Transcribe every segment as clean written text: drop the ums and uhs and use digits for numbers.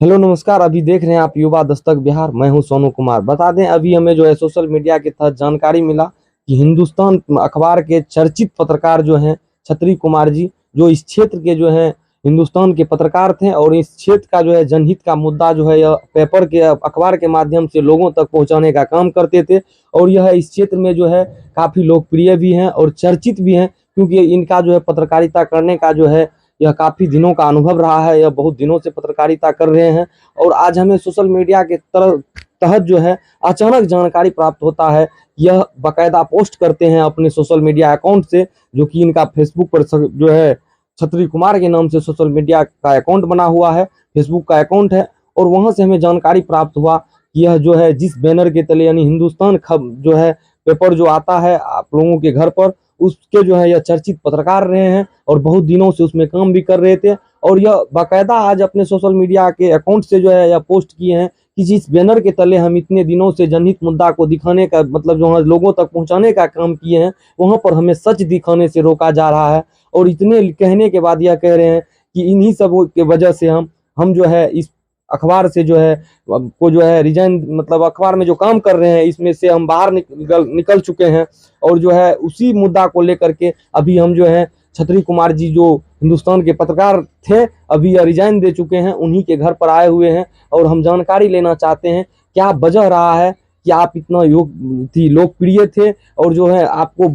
Hello नमस्कार। अभी देख रहे हैं आप युवा दस्तक बिहार। मैं हूं सोनू कुमार। बता दें, अभी हमें जो है सोशल मीडिया के तहत जानकारी मिला कि हिंदुस्तान अखबार के चर्चित पत्रकार जो हैं छतरी कुमार जी, जो इस क्षेत्र के जो हैं हिंदुस्तान के पत्रकार थे और इस क्षेत्र का जो है जनहित का मुद्दा जो है यह पेपर के अखबार के माध्यम से लोगों तक पहुंचाने का काम करते थे। और यह इस क्षेत्र में जो है काफ़ी लोकप्रिय भी हैं और चर्चित भी हैं, क्योंकि इनका जो है पत्रकारिता करने का जो है यह काफ़ी दिनों का अनुभव रहा है। यह बहुत दिनों से पत्रकारिता कर रहे हैं और आज हमें सोशल मीडिया के तहत जो है अचानक जानकारी प्राप्त होता है। यह बाकायदा पोस्ट करते हैं अपने सोशल मीडिया अकाउंट से, जो कि इनका फेसबुक पर जो है छतरी कुमार के नाम से सोशल मीडिया का अकाउंट बना हुआ है, फेसबुक का अकाउंट है। और वहां से हमें जानकारी प्राप्त हुआ कि यह जो है जिस बैनर के तले यानी हिंदुस्तान जो है पेपर जो आता है आप लोगों के घर पर, उसके जो है यह चर्चित पत्रकार रहे हैं और बहुत दिनों से उसमें काम भी कर रहे थे। और यह बाकायदा आज अपने सोशल मीडिया के अकाउंट से जो है यह पोस्ट किए हैं कि जिस बैनर के तले हम इतने दिनों से जनहित मुद्दा को दिखाने का मतलब जो है लोगों तक पहुंचाने का काम किए हैं, वहां पर हमें सच दिखाने से रोका जा रहा है। और इतने कहने के बाद यह कह रहे हैं कि इन्हीं सब के वजह से हम जो है इस अखबार से जो है को जो है रिजाइन मतलब अखबार में जो काम कर रहे हैं इसमें से हम बाहर निकल चुके हैं। और जो है उसी मुद्दा को लेकर के अभी हम जो है छतरी कुमार जी जो हिंदुस्तान के पत्रकार थे अभी यह रिजाइन दे चुके हैं, उन्हीं के घर पर आए हुए हैं। और हम जानकारी लेना चाहते हैं क्या वजह रहा है कि आप इतना लोकप्रिय थे और जो है आपको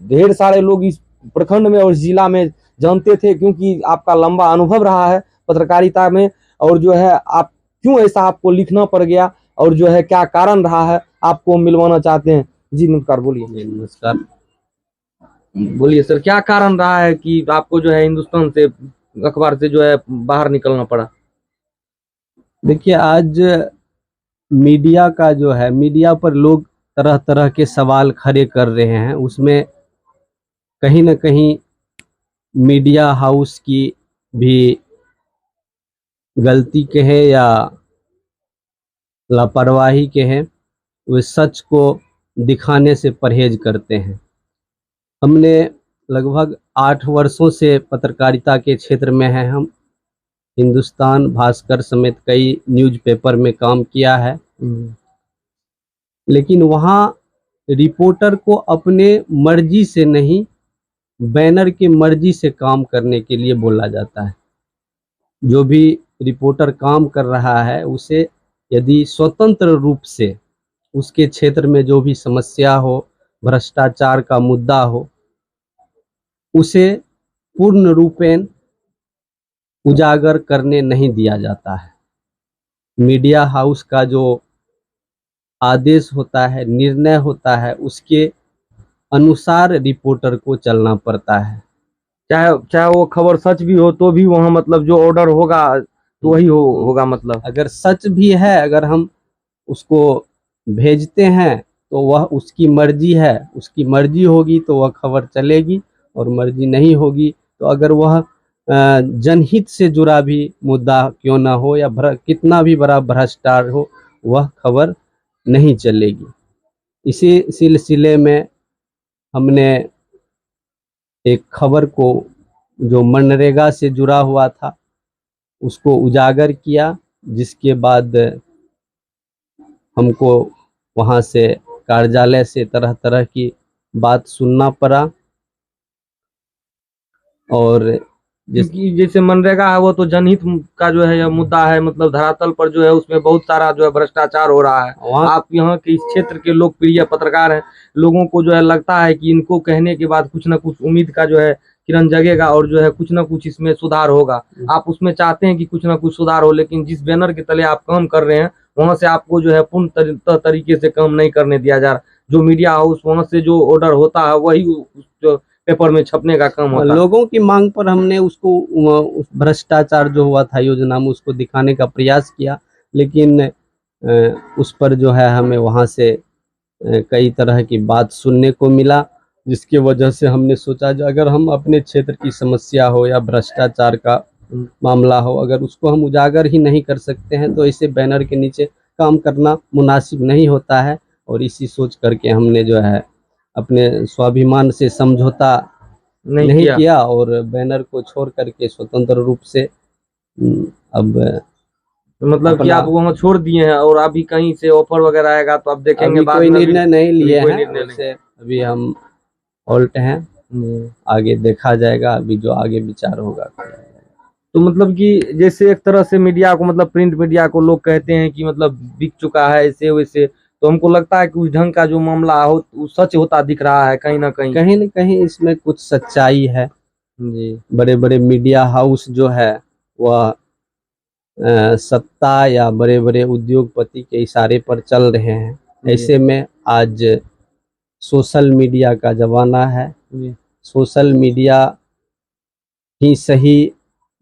ढेर सारे लोग इस प्रखंड में और जिला में जानते थे, क्योंकि आपका लंबा अनुभव रहा है पत्रकारिता में। और जो है आप क्यों ऐसा आपको लिखना पड़ गया और जो है क्या कारण रहा है, आपको मिलवाना चाहते हैं। जी नमस्कार, बोलिए। नमस्कार। बोलिए सर, क्या कारण रहा है कि आपको जो है हिंदुस्तान से अखबार से जो है बाहर निकलना पड़ा। देखिए, आज मीडिया का जो है, मीडिया पर लोग तरह तरह के सवाल खड़े कर रहे हैं। उसमें कहीं ना कहीं मीडिया हाउस की भी गलती के हैं या लापरवाही के हैं। वे सच को दिखाने से परहेज करते हैं। हमने लगभग 8 वर्षों से पत्रकारिता के क्षेत्र में हैं। हम हिंदुस्तान, भास्कर समेत कई न्यूज़पेपर में काम किया है, लेकिन वहाँ रिपोर्टर को अपने मर्जी से नहीं, बैनर की मर्जी से काम करने के लिए बोला जाता है। जो भी रिपोर्टर काम कर रहा है उसे यदि स्वतंत्र रूप से उसके क्षेत्र में जो भी समस्या हो, भ्रष्टाचार का मुद्दा हो, उसे पूर्ण रूपेण उजागर करने नहीं दिया जाता है। मीडिया हाउस का जो आदेश होता है, निर्णय होता है, उसके अनुसार रिपोर्टर को चलना पड़ता है। चाहे चाहे वो खबर सच भी हो तो भी वहाँ मतलब जो ऑर्डर होगा तो वही होगा मतलब। अगर सच भी है, अगर हम उसको भेजते हैं तो वह उसकी मर्जी है, उसकी मर्जी होगी तो वह खबर चलेगी, और मर्जी नहीं होगी तो अगर वह जनहित से जुड़ा भी मुद्दा क्यों ना हो या कितना भी बड़ा भ्रष्टाचार हो, वह खबर नहीं चलेगी। इसी सिलसिले में हमने एक खबर को जो मनरेगा से जुड़ा हुआ था उसको उजागर किया, जिसके बाद हमको वहाँ से, कार्यालय से, तरह तरह की बात सुनना पड़ा। और क्योंकि जैसे मनरेगा है वो तो जनहित का जो है यह मुद्दा है, मतलब धरातल पर जो है उसमें बहुत सारा जो है भ्रष्टाचार हो रहा है। आप यहाँ के इस क्षेत्र के लोकप्रिय पत्रकार हैं, लोगों को जो है लगता है कि इनको कहने के बाद कुछ ना कुछ उम्मीद का जो है किरण जगेगा और जो है कुछ ना कुछ इसमें सुधार होगा। आप उसमें चाहते हैं कि कुछ ना कुछ सुधार हो, लेकिन जिस बैनर के तले आप काम कर रहे हैं वहां से आपको जो है पूर्ण तरीके से काम नहीं करने दिया जा रहा। जो मीडिया हाउस वहां से जो ऑर्डर होता है वही जो पेपर में छपने का काम होता है। लोगों की मांग पर हमने उसको, उस भ्रष्टाचार जो हुआ था योजना में, उसको दिखाने का प्रयास किया, लेकिन उस पर जो है हमें वहाँ से कई तरह की बात सुनने को मिला, जिसकी वजह से हमने सोचा जो अगर हम अपने क्षेत्र की समस्या हो या भ्रष्टाचार का मामला हो, अगर उसको हम उजागर ही नहीं कर सकते हैं तो ऐसे बैनर के नीचे काम करना मुनासिब नहीं होता है। और इसी सोच करके हमने जो है अपने स्वाभिमान से समझौता नहीं किया और बैनर को छोड़ करके स्वतंत्र रूप से अब तो मतलब कि अपना आप वहाँ छोड़ दिए हैं और अभी कहीं से ऑफर वगैरह आएगा तो आप देखेंगे अभी बाद कोई में। अभी निर्णय नहीं लिए कोई हैं, निर्णय नहीं। वैसे अभी हम होल्ट हैं, हम्म। आगे देखा जाएगा, अभी जो आगे विचार होगा किया जाएगा। तो मतलब कि जैसे एक तरह से मीडिया को, मतलब प्रिंट मीडिया को लोग कहते हैं कि मतलब बिक चुका है ऐसे वैसे, तो हमको लगता है कि उस ढंग का जो मामला हो वो सच होता दिख रहा है कहीं ना कहीं। कहीं न कहीं इसमें कुछ सच्चाई है। जी। बड़े बड़े मीडिया हाउस जो है वह सत्ता या बड़े बड़े उद्योगपति के इशारे पर चल रहे हैं। जी। ऐसे में आज सोशल मीडिया का जमाना है। जी। सोशल मीडिया ही सही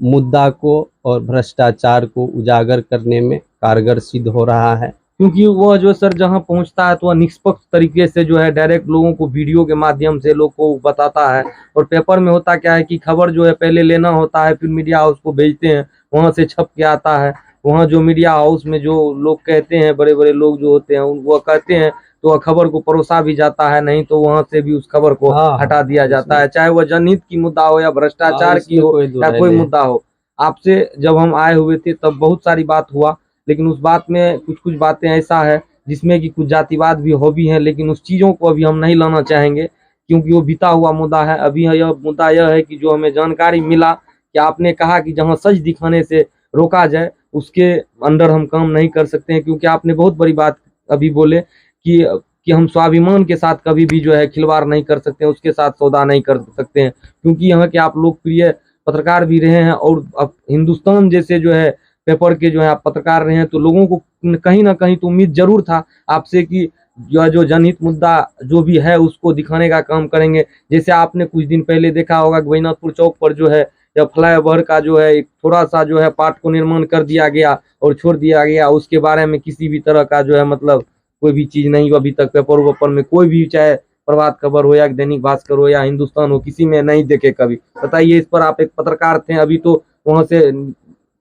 मुद्दा को और भ्रष्टाचार को उजागर करने में कारगर सिद्ध हो रहा है। क्योंकि वह जो सर जहां पहुंचता है तो वह निष्पक्ष तरीके से जो है डायरेक्ट लोगों को वीडियो के माध्यम से लोग को बताता है। और पेपर में होता क्या है कि खबर जो है पहले लेना होता है, फिर मीडिया हाउस को भेजते हैं, वहां से छप के आता है। वहां जो मीडिया हाउस में जो लोग कहते हैं, बड़े बड़े लोग जो होते हैं वो कहते हैं, तो वह खबर को परोसा भी जाता है, नहीं तो वहां से भी उस खबर को हाँ, हटा दिया जाता है, चाहे वह जनहित की मुद्दा हो या भ्रष्टाचार की इसमें हो कोई दो या राय कोई नहीं। मुद्दा हो। आपसे जब हम आए हुए थे तब बहुत सारी बात हुआ, लेकिन उस बात में कुछ कुछ बातें ऐसा है जिसमें कि कुछ जातिवाद भी हो भी है, लेकिन उस चीज़ों को अभी हम नहीं लाना चाहेंगे क्योंकि वो बीता हुआ मुद्दा है। अभी यह मुद्दा यह है कि जो हमें जानकारी मिला कि आपने कहा कि जहां सच दिखाने से रोका जाए उसके अंदर हम काम नहीं कर सकते हैं, क्योंकि आपने बहुत बड़ी बात अभी बोले कि हम स्वाभिमान के साथ कभी भी जो है खिलवाड़ नहीं कर सकते हैं, उसके साथ सौदा नहीं कर सकते हैं, क्योंकि यहाँ के आप लोकप्रिय पत्रकार भी रहे हैं और अब हिंदुस्तान जैसे जो है पेपर के जो है आप पत्रकार रहे हैं, तो लोगों को कहीं ना कहीं तो उम्मीद जरूर था आपसे कि जो जनहित मुद्दा जो भी है उसको दिखाने का काम करेंगे। जैसे आपने कुछ दिन पहले देखा होगा गोविंदपुर चौक पर जो है या फ्लाईओवर का जो है एक थोड़ा सा जो है पार्ट को निर्माण कर दिया गया और छोड़ दिया गया, उसके बारे में किसी भी तरह का जो है मतलब कोई भी चीज नहीं, अभी तक पेपर वेपर में कोई भी, चाहे प्रभात खबर हो या दैनिक भास्कर हो या हिंदुस्तान हो, किसी में नहीं देखे कभी। बताइए इस पर, आप एक पत्रकार थे, अभी तो वहां से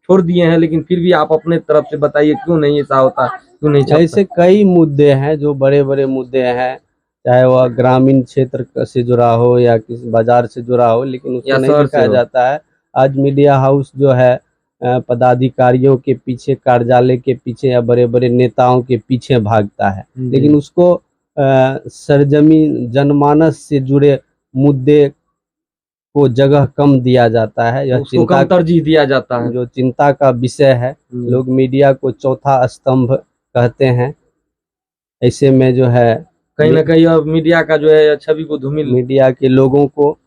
छोड़ दिए हैं, लेकिन फिर भी आप अपने तरफ से बताइए क्यों नहीं ऐसा होता, क्यों नहीं छपता। ऐसे कई मुद्दे हैं जो बड़े बड़े मुद्दे हैं, चाहे वह ग्रामीण क्षेत्र से जुड़ा हो या किसी बाजार से जुड़ा हो, लेकिन उसको या नहीं शहर से दिखाया हो। जाता है। आज मीडिया हाउस जो है पदाधिकारियों के पीछे, कार्यालय के पीछे या बड़े बड़े नेताओं के पीछे भागता है, लेकिन उसको सरजमीन जनमानस से जुड़े मुद्दे को जगह कम दिया जाता है। यह उसको कम तरजीह दिया जाता है। जो चिंता का विषय है। लोग मीडिया को चौथा स्तंभ कहते हैं। ऐसे में जो है कहीं ना कहीं अब मीडिया का जो है छवि को धूमिल, मीडिया के लोगों को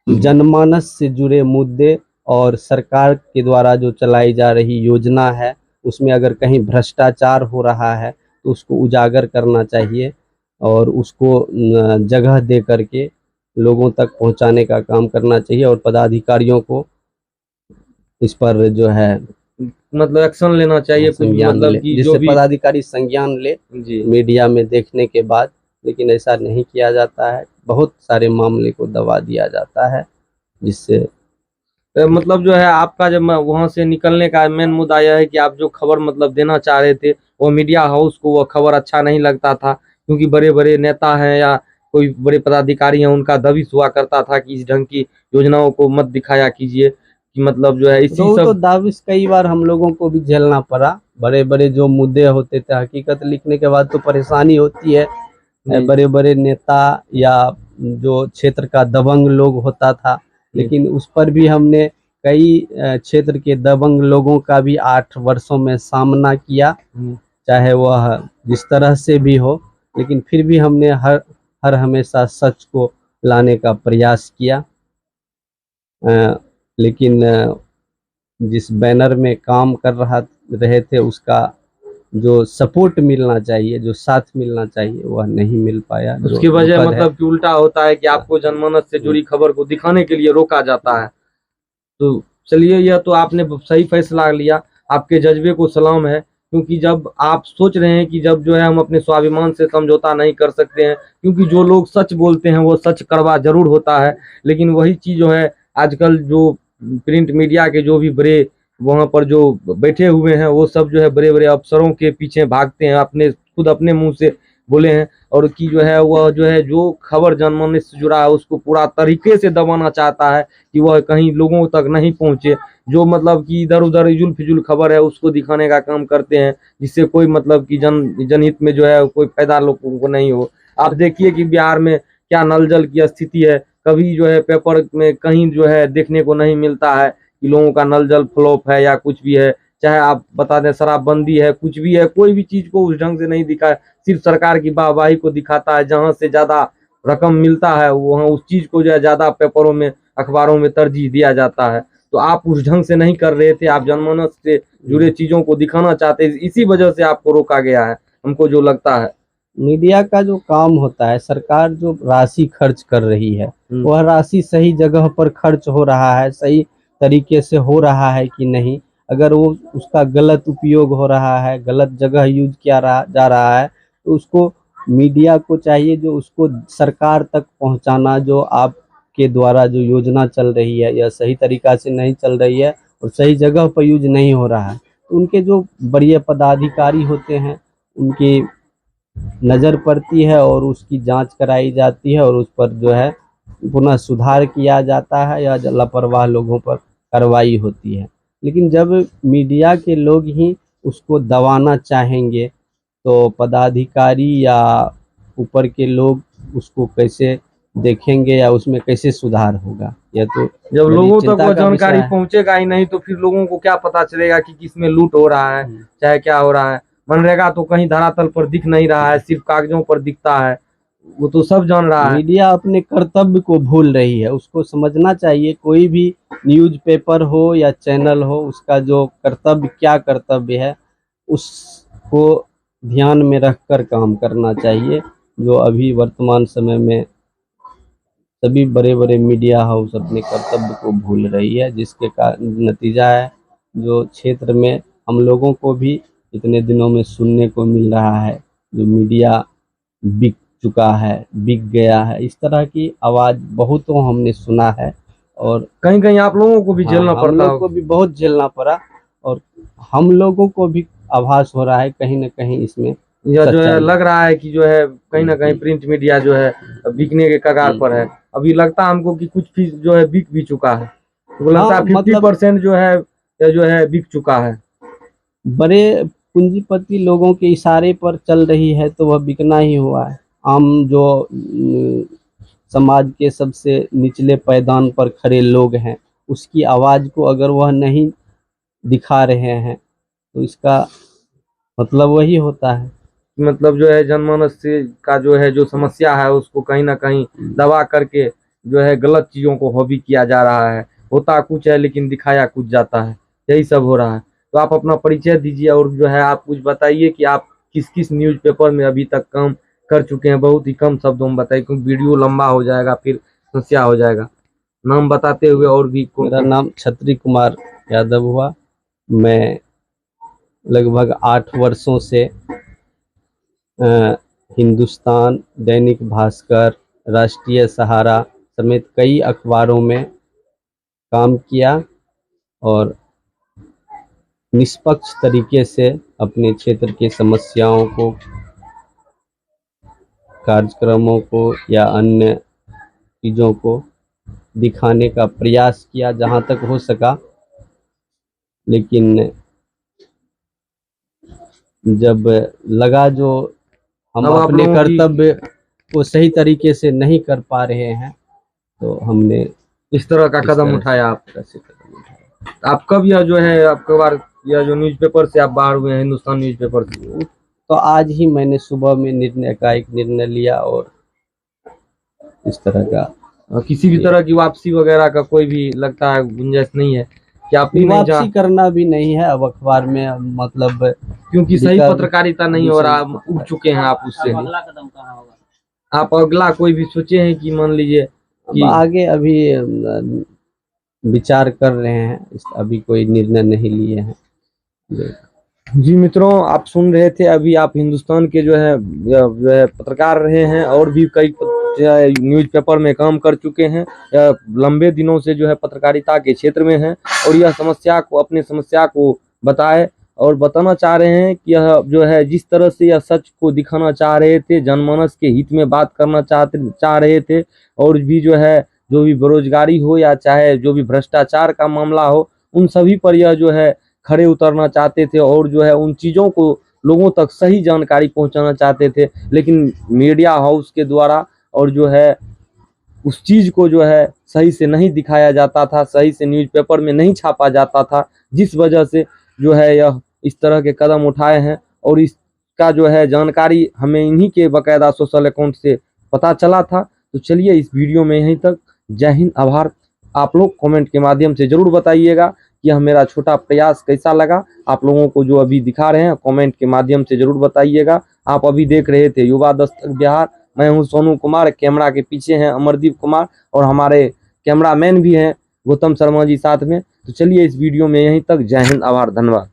जनमानस से जुड़े मुद्दे और सरकार के द्वारा जो चलाई जा रही योजना है उसमें अगर कहीं भ्रष्टाचार हो रहा है तो उसको उजागर करना चाहिए और उसको जगह दे करके लोगों तक पहुंचाने का काम करना चाहिए और पदाधिकारियों को इस पर जो है मतलब एक्शन लेना चाहिए, कुछ संज्ञान मतलब ले, कि जो जिससे भी। पदाधिकारी संज्ञान ले जी। मीडिया में देखने के बाद। लेकिन ऐसा नहीं किया जाता है, बहुत सारे मामले को दबा दिया जाता है, जिससे मतलब जो है आपका जब वहां से निकलने का मेन मुद्दा यह है कि आप जो खबर मतलब देना चाह रहे थे वो मीडिया हाउस को वह खबर अच्छा नहीं लगता था, क्योंकि बड़े बड़े नेता हैं या कोई बड़े पदाधिकारी हैं उनका दबिश हुआ करता था कि इस ढंग की योजनाओं को मत दिखाया कीजिए, कि मतलब जो है इसी तो सब। दाविश कई बार हम लोगों को भी झेलना पड़ा। बड़े बड़े जो मुद्दे होते थे, हकीकत लिखने के बाद तो परेशानी होती है। बड़े बड़े नेता या जो क्षेत्र का दबंग लोग होता था, लेकिन उस पर भी हमने कई क्षेत्र के दबंग लोगों का भी 8 वर्षों में सामना किया, चाहे वह जिस तरह से भी हो, लेकिन फिर भी हमने हर हमेशा सच को लाने का प्रयास किया। लेकिन जिस बैनर में काम कर रहे थे उसका जो सपोर्ट मिलना चाहिए, जो साथ मिलना चाहिए, वह नहीं मिल पाया। उसकी वजह मतलब कि उल्टा होता है कि आपको जनमानस से जुड़ी खबर को दिखाने के लिए रोका जाता है। तो चलिए, यह तो आपने सही फैसला लिया, आपके जज्बे को सलाम है, क्योंकि जब आप सोच रहे हैं कि जब जो है हम अपने स्वाभिमान से समझौता नहीं कर सकते हैं, क्योंकि जो लोग सच बोलते हैं वो सच कड़वा जरूर होता है, लेकिन वही चीज़ जो है आजकल जो प्रिंट मीडिया के जो भी बड़े वहाँ पर जो बैठे हुए हैं वो सब जो है बड़े बड़े अफसरों के पीछे भागते हैं, अपने खुद अपने मुंह से बोले हैं, और कि जो है वह जो है जो खबर जनमानस से जुड़ा है उसको पूरा तरीके से दबाना चाहता है कि वह कहीं लोगों तक नहीं पहुंचे। जो मतलब कि इधर उधर इजुल फिजुल खबर है उसको दिखाने का काम करते हैं, जिससे कोई मतलब कि जनहित में जो है कोई फायदा लोगों को नहीं हो। आप देखिए कि बिहार में क्या नल जल की स्थिति है, कभी जो है पेपर में कहीं जो है देखने को नहीं मिलता है कि लोगों का नल जल फ्लॉप है या कुछ भी है। चाहे आप बता दें शराबबंदी है, कुछ भी है, कोई भी चीज को उस ढंग से नहीं दिखा, सिर्फ सरकार की वाहवाही को दिखाता है। जहां से ज्यादा रकम मिलता है वहां उस चीज को जो है ज्यादा पेपरों में अखबारों में तरजीह दिया जाता है। तो आप उस ढंग से नहीं कर रहे थे, आप जनमानस से जुड़े चीजों को दिखाना चाहते, इसी वजह से आपको रोका गया है, हमको जो लगता है। मीडिया का जो काम होता है, सरकार जो राशि खर्च कर रही है वह राशि सही जगह पर खर्च हो रहा है, सही तरीके से हो रहा है कि नहीं। अगर वो उसका गलत उपयोग हो रहा है, गलत जगह यूज किया जा रहा है, तो उसको मीडिया को चाहिए जो उसको सरकार तक पहुंचाना, जो आपके द्वारा जो योजना चल रही है यह सही तरीका से नहीं चल रही है और सही जगह पर यूज नहीं हो रहा है, तो उनके जो बड़े पदाधिकारी होते हैं उनकी नज़र पड़ती है और उसकी जांच कराई जाती है और उस पर जो है पुनः सुधार किया जाता है या लापरवाह लोगों पर कार्रवाई होती है। लेकिन जब मीडिया के लोग ही उसको दबाना चाहेंगे तो पदाधिकारी या ऊपर के लोग उसको कैसे देखेंगे या उसमें कैसे सुधार होगा, यह तो जब बड़ी लोगों तक चिंता वो का जानकारी विषय है। पहुंचेगा ही नहीं तो फिर लोगों को क्या पता चलेगा कि किसमें लूट हो रहा है, चाहे क्या हो रहा है। मनरेगा तो कहीं धरातल पर दिख नहीं रहा है, सिर्फ कागजों पर दिखता है, वो तो सब जान रहा है। मीडिया अपने कर्तव्य को भूल रही है, उसको समझना चाहिए। कोई भी न्यूज़पेपर हो या चैनल हो, उसका जो कर्तव्य क्या कर्तव्य है उसको ध्यान में रखकर काम करना चाहिए। जो अभी वर्तमान समय में सभी बड़े बड़े मीडिया हाउस अपने कर्तव्य को भूल रही है, जिसके नतीजा है जो क्षेत्र में हम लोगों को भी इतने दिनों में सुनने को मिल रहा है, जो मीडिया बिक चुका है, बिक गया है, इस तरह की आवाज़ बहुतों हमने सुना है। और कहीं कहीं आप लोगों को भी झेलना हम पड़ता लोग को भी बहुत झेलना पड़ा और हम लोगों को भी आभास हो रहा है कहीं ना कहीं इसमें यह जो है सच्चाई लग रहा है कि जो है कहीं ना कहीं प्रिंट मीडिया जो है बिकने के कगार पर है। अभी लगता है हमको कि कुछ फीस जो है बिक भी चुका है, तो लगता है 50% जो है यह जो है बिक चुका है। बड़े पूंजीपति लोगों के इशारे पर चल रही है तो वह बिकना ही हुआ है। आम जो समाज के सबसे निचले पायदान पर खड़े लोग हैं उसकी आवाज़ को अगर वह नहीं दिखा रहे हैं तो इसका मतलब वही होता है। मतलब जो है जनमानस से का जो है जो समस्या है उसको कहीं ना कहीं दबा करके जो है गलत चीजों को हॉबी किया जा रहा है। होता कुछ है लेकिन दिखाया कुछ जाता है, यही सब हो रहा है। तो आप अपना परिचय दीजिए और जो है आप कुछ बताइए कि आप किस किस न्यूज़पेपर में अभी तक काम कर चुके हैं। बहुत ही कम शब्दों में बताइए क्योंकि वीडियो लंबा हो जाएगा, फिर समस्या हो जाएगा। नाम बताते हुए और भी मेरा नाम छत्री कुमार यादव हुआ। मैं लगभग 8 वर्षों से हिंदुस्तान, दैनिक भास्कर, राष्ट्रीय सहारा समेत कई अखबारों में काम किया और निष्पक्ष तरीके से अपने क्षेत्र की समस्याओं को, कार्यक्रमों को या अन्य चीज़ों को दिखाने का प्रयास किया जहाँ तक हो सका। लेकिन जब लगा जो हम अपने कर्तव्य को सही तरीके से नहीं कर पा रहे हैं तो हमने इस तरह का कदम उठाया। आप कब यह जो है आपके बार यह जो न्यूज़पेपर से आप बाहर हुए हैं, हिंदुस्तान न्यूज़पेपर से? तो आज ही मैंने सुबह में एक निर्णय लिया और इस तरह का किसी भी तरह की वापसी वगैरह का कोई भी लगता है गुंजाइश नहीं है कि आप वापसी करना भी नहीं है अब अखबार में, मतलब क्योंकि सही पत्रकारिता नहीं हो रहा, उब चुके हैं आप उससे। अगला कदम कहाँ होगा? आप अगला कोई भी सोचे हैं कि मान लीजिए कि आगे अभी विचार कर रहे हैं, अभी कोई निर्णय नहीं लिए हैं। जी मित्रों, आप सुन रहे थे अभी आप हिंदुस्तान के जो है पत्रकार रहे हैं और भी कई न्यूज़पेपर में काम कर चुके हैं, लंबे दिनों से जो है पत्रकारिता के क्षेत्र में हैं और यह अपने समस्या को बताए और बताना चाह रहे हैं कि यह जो है जिस तरह से यह सच को दिखाना चाह रहे थे, जनमानस के हित में बात करना चाह रहे थे, और भी जो है जो भी बेरोजगारी हो या चाहे जो भी भ्रष्टाचार का मामला हो, उन सभी पर यह जो है खड़े उतरना चाहते थे और जो है उन चीज़ों को लोगों तक सही जानकारी पहुंचाना चाहते थे। लेकिन मीडिया हाउस के द्वारा और जो है उस चीज़ को जो है सही से नहीं दिखाया जाता था, सही से न्यूज़पेपर में नहीं छापा जाता था, जिस वजह से जो है यह इस तरह के कदम उठाए हैं। और इसका जो है जानकारी हमें इन्हीं के बाकायदा सोशल अकाउंट से पता चला था। तो चलिए इस वीडियो में यहीं तक। जय हिंद, आभार। आप लोग कमेंट के माध्यम से ज़रूर बताइएगा कि यह मेरा छोटा प्रयास कैसा लगा। आप लोगों को जो अभी दिखा रहे हैं कमेंट के माध्यम से ज़रूर बताइएगा। आप अभी देख रहे थे युवा दस्तक बिहार, मैं हूं सोनू कुमार, कैमरा के पीछे हैं अमरदीप कुमार और हमारे कैमरामैन भी हैं गौतम शर्मा जी साथ में। तो चलिए इस वीडियो में यहीं तक। जय हिंद, आभार, धन्यवाद।